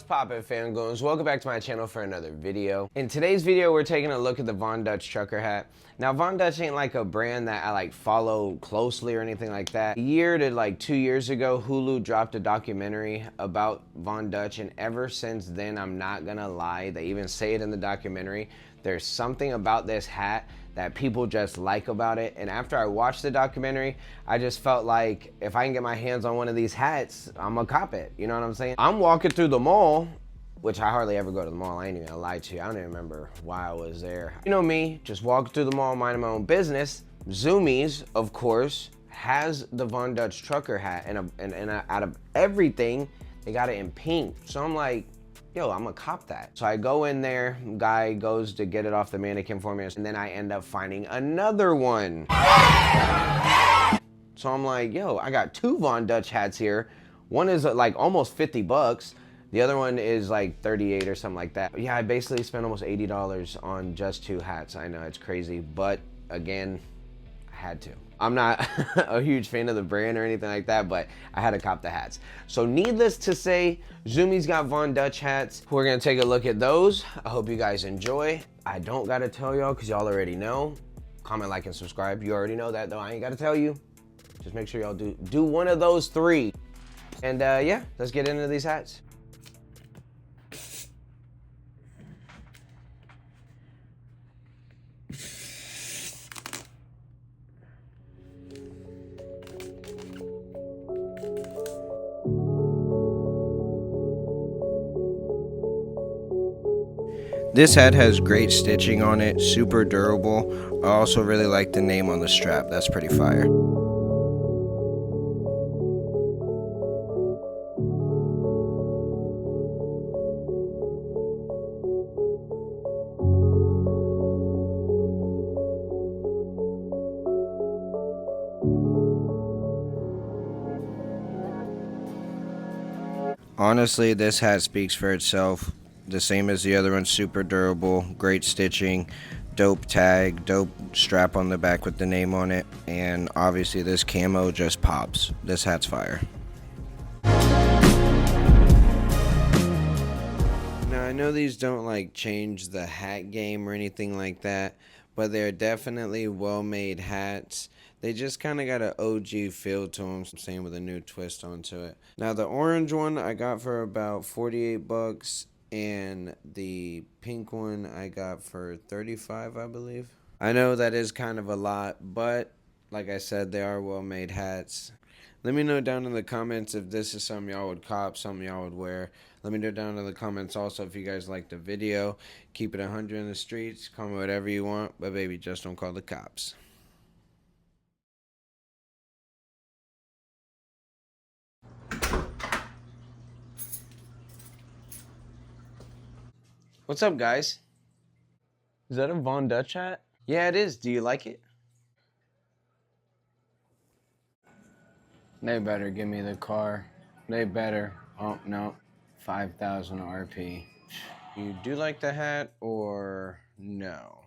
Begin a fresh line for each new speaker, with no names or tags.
What's poppin', fangoons? Welcome back to my channel for another video. In today's video, we're taking a look at the Von Dutch trucker hat. Now, Von Dutch ain't like a brand that I like follow closely or anything like that. A year to like 2 years ago, Hulu dropped a documentary about Von Dutch, and ever since then, I'm not gonna lie, they even say it in the documentary, there's something about this hat that people just like about it. And after I watched the documentary, I just felt like if I can get my hands on one of these hats, I'm gonna cop it. You know what I'm saying? I'm walking through the mall, which I hardly ever go to the mall. I ain't even gonna lie to you. I don't even remember why I was there. You know me, just walking through the mall, minding my own business. Zoomies, of course, has the Von Dutch trucker hat, and out of everything, they got it in pink. So I'm like, yo, I'm gonna cop that. So I go in there, guy goes to get it off the mannequin for me, and then I end up finding another one. So I'm like, yo, I got two Von Dutch hats here. One is like almost 50 bucks. The other one is like 38 or something like that. Yeah, I basically spent almost $80 on just two hats. I know, it's crazy, but again, I had to. I'm not a huge fan of the brand or anything like that, but I had to cop the hats. So needless to say, Zoomy's got Von Dutch hats. We're gonna take a look at those. I hope you guys enjoy. I don't gotta tell y'all, cause y'all already know. Comment, like, and subscribe. You already know that though, I ain't gotta tell you. Just make sure y'all do one of those three. And yeah, let's get into these hats. This hat has great stitching on it, super durable. I also really like the name on the strap, that's pretty fire. Honestly, this hat speaks for itself. The same as the other one, super durable, great stitching, dope tag, dope strap on the back with the name on it, and obviously this camo just pops. This hat's fire. Now I know these don't like change the hat game or anything like that, but they're definitely well-made hats. They just kind of got an OG feel to them, same with a new twist onto it. Now the orange one I got for about 48 bucks. And the pink one I got for 35, I believe. I know that is kind of a lot, but like I said, they are well-made hats. Let me know down in the comments if this is something y'all would cop, something y'all would wear. Let me know down in the comments also if you guys liked the video. Keep it 100 in the streets, comment whatever you want, but baby, just don't call the cops. What's up, guys? Is that a Von Dutch hat? Yeah, it is. Do you like it? They better give me the car. They better. Oh, no. 5,000 RP. You do like the hat or no?